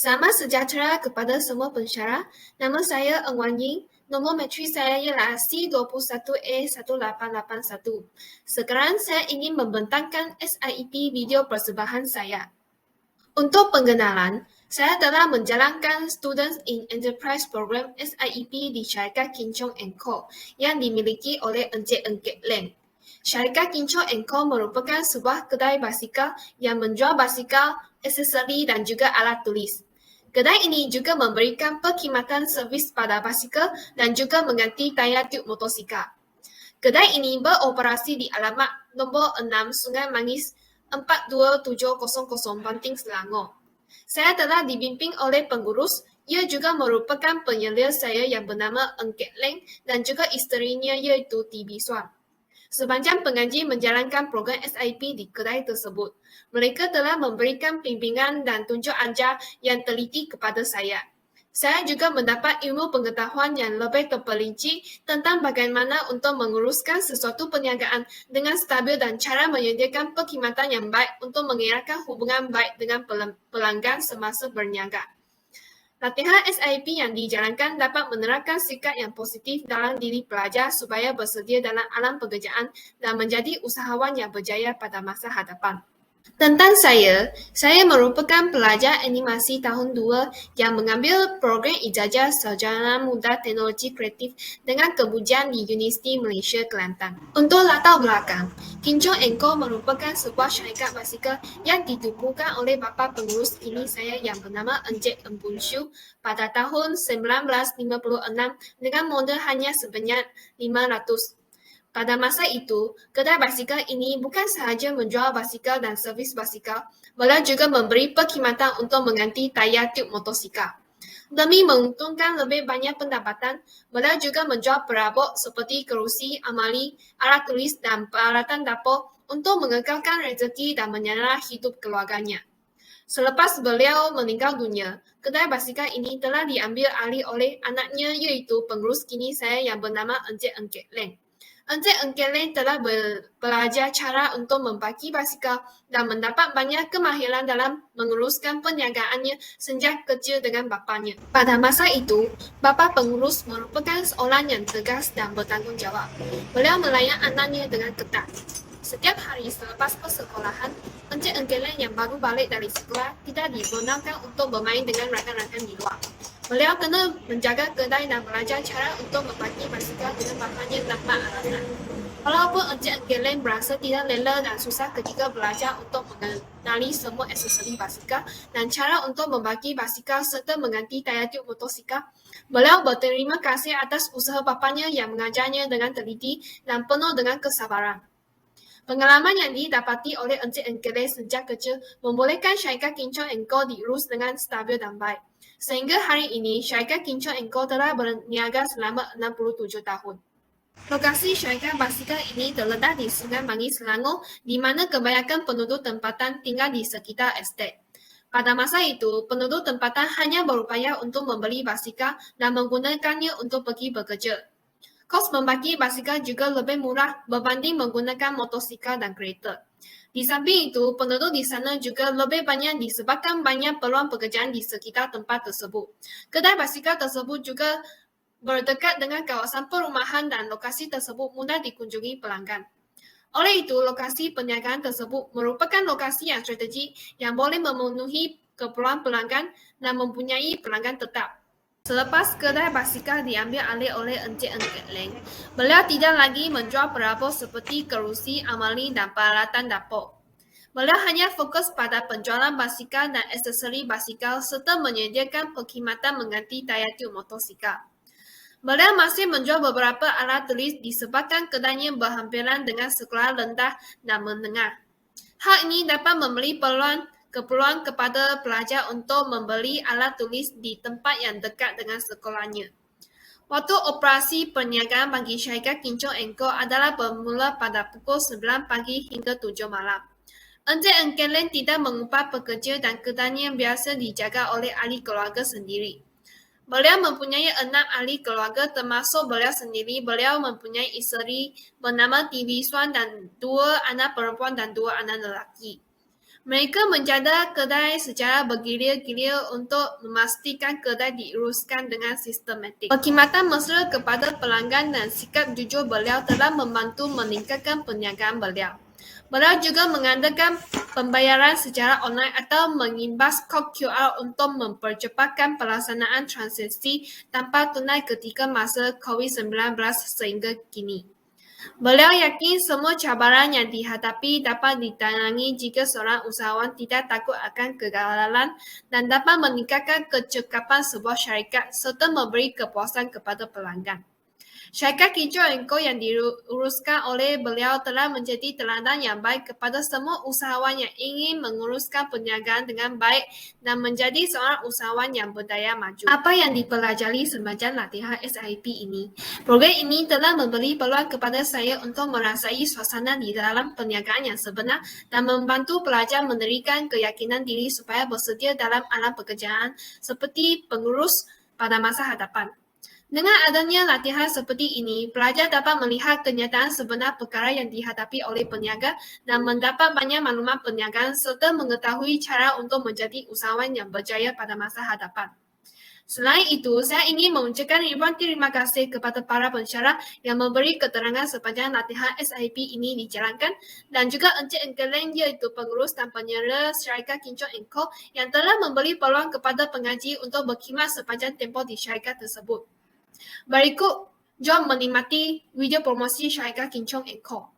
Selamat sejahtera kepada semua pensyarah. Nama saya Eng Wan Ying. Nombor matrik saya ialah C21A1881. Sekarang saya ingin membentangkan SIEP video persembahan saya. Untuk pengenalan, saya telah menjalankan Students in Enterprise Program SIEP di syarikat Kincong & Co yang dimiliki oleh Encik Engkek Leng. Syarikat Kincong & Co merupakan sebuah kedai basikal yang menjual basikal, aksesori dan juga alat tulis. Kedai ini juga memberikan perkhidmatan servis pada basikal dan juga mengganti tayar tiub motosikal. Kedai ini beroperasi di alamat nombor 6 Sungai Mangis 42700 Banting Selangor. Saya telah dibimbing oleh pengurus. Ia juga merupakan penyelia saya yang bernama Engkek Leng dan juga isterinya iaitu T.B. Suan. Sepanjang pengaji menjalankan program SIP di kedai tersebut, mereka telah memberikan bimbingan dan tunjuk ajar yang teliti kepada saya. Saya juga mendapat ilmu pengetahuan yang lebih terperinci tentang bagaimana untuk menguruskan sesuatu perniagaan dengan stabil dan cara menyediakan perkhidmatan yang baik untuk mengeratkan hubungan baik dengan pelanggan semasa berniaga. Latihan SIP yang dijalankan dapat menerapkan sikap yang positif dalam diri pelajar supaya bersedia dalam alam pekerjaan dan menjadi usahawan yang berjaya pada masa hadapan. Tentang saya merupakan pelajar animasi tahun 2 yang mengambil program ijazah sarjana muda teknologi kreatif dengan kemudian di Universiti Malaysia Kelantan. Untuk latar belakang, Kincong & Co merupakan sebuah syarikat basikal yang ditubuhkan oleh bapa pengurus ini saya yang bernama Encik Eng Bun Shu pada tahun 1956 dengan modal hanya sebanyak 500. Pada masa itu, kedai basikal ini bukan sahaja menjual basikal dan servis basikal, melainkan juga memberi perkhidmatan untuk mengganti tayar tiub motosikal. Demi menguntungkan lebih banyak pendapatan, beliau juga menjual perabot seperti kerusi, amali, alat tulis dan peralatan dapur untuk mengekalkan rezeki dan menyara hidup keluarganya. Selepas beliau meninggal dunia, kedai basikal ini telah diambil alih oleh anaknya iaitu pengurus kini saya yang bernama Encik Engkek Leng. Encik Engkek Leng telah belajar cara untuk membaki basikal dan mendapat banyak kemahiran dalam menguruskan perniagaannya sejak kecil dengan bapanya. Pada masa itu, bapa pengurus merupakan seorang yang tegas dan bertanggungjawab. Beliau melayan anaknya dengan ketat. Setiap hari selepas persekolahan, Encik Engkek Leng yang baru balik dari sekolah tidak dibenarkan untuk bermain dengan rakan-rakan di luar. Beliau kena menjaga kedai dan belajar cara untuk membaki basikal dengan bapanya tanpa alasan. Walaupun Encik Engkek Leng berasa tidak rela dan susah ketika belajar untuk mengenali semua aksesori basikal dan cara untuk membaki basikal serta mengganti tayar tiub motosikal, beliau berterima kasih atas usaha bapanya yang mengajarnya dengan teliti dan penuh dengan kesabaran. Pengalaman yang didapati oleh Encik Engkek Leng sejak kecil membolehkan syarikat Kincong & Co diurus dengan stabil dan baik. Sehingga hari ini, syarikat Kincong & Co telah berniaga selama 67 tahun. Lokasi syarikat basikal ini terletak di Sungai Mangis, Selangor, di mana kebanyakan penduduk tempatan tinggal di sekitar estet. Pada masa itu, penduduk tempatan hanya berupaya untuk membeli basikal dan menggunakannya untuk pergi bekerja. Kos membaki basikal juga lebih murah berbanding menggunakan motosikal dan kereta. Di samping itu, penduduk di sana juga lebih banyak disebabkan banyak peluang pekerjaan di sekitar tempat tersebut. Kedai basikal tersebut juga berdekat dengan kawasan perumahan dan lokasi tersebut mudah dikunjungi pelanggan. Oleh itu, lokasi perniagaan tersebut merupakan lokasi yang strategik yang boleh memenuhi keperluan pelanggan dan mempunyai pelanggan tetap. Selepas kedai basikal diambil alih oleh Encik Engkek Leng, beliau tidak lagi menjual perabot seperti kerusi, amali dan peralatan dapur. Beliau hanya fokus pada penjualan basikal dan aksesori basikal serta menyediakan perkhidmatan mengganti tayar tiub motosikal. Beliau masih menjual beberapa alat tulis disebabkan kedainya berhampiran dengan sekolah rendah dan menengah. Hal ini dapat memberi keperluan kepada pelajar untuk membeli alat tulis di tempat yang dekat dengan sekolahnya. Waktu operasi perniagaan bagi syarikat Kincong & Co adalah bermula pada pukul 9 pagi hingga 7 malam. Encik Engkek Leng tidak mengupah pekerja dan kedainya biasa dijaga oleh ahli keluarga sendiri. Beliau mempunyai 6 ahli keluarga termasuk beliau sendiri. Beliau mempunyai isteri bernama T.B. Suan dan 2 anak perempuan dan 2 anak lelaki. Mereka menjaga kedai secara bergilir-gilir untuk memastikan kedai diuruskan dengan sistematik. Perkhidmatan mesra kepada pelanggan dan sikap jujur beliau telah membantu meningkatkan perniagaan beliau. Beliau juga mengadakan pembayaran secara online atau mengimbas kod QR untuk mempercepatkan pelaksanaan transaksi tanpa tunai ketika masa COVID-19 sehingga kini. Beliau yakin semua cabaran yang dihadapi dapat ditangani jika seorang usahawan tidak takut akan kegagalan dan dapat meningkatkan kecekapan sebuah syarikat serta memberi kepuasan kepada pelanggan. Syarikat Kinclong & Co yang diuruskan oleh beliau telah menjadi teladan yang baik kepada semua usahawan yang ingin menguruskan perniagaan dengan baik dan menjadi seorang usahawan yang berdaya maju. Apa yang dipelajari sepanjang latihan SIP ini? Program ini telah memberi peluang kepada saya untuk merasai suasana di dalam perniagaan yang sebenar dan membantu pelajar mendirikan keyakinan diri supaya bersedia dalam alam pekerjaan seperti pengurus pada masa hadapan. Dengan adanya latihan seperti ini, pelajar dapat melihat kenyataan sebenar perkara yang dihadapi oleh peniaga dan mendapat banyak maklumat perniagaan serta mengetahui cara untuk menjadi usahawan yang berjaya pada masa hadapan. Selain itu, saya ingin mengucapkan ribuan terima kasih kepada para pensyarah yang memberi keterangan sepanjang latihan SIP ini dijalankan dan juga Encik Leng iaitu pengurus dan penyelenggaraan syarikat Kinclong & Co yang telah memberi peluang kepada pengaji untuk berkhidmat sepanjang tempoh di syarikat tersebut. Berikut, jom menikmati video promosi syarikat Kinclong & Co.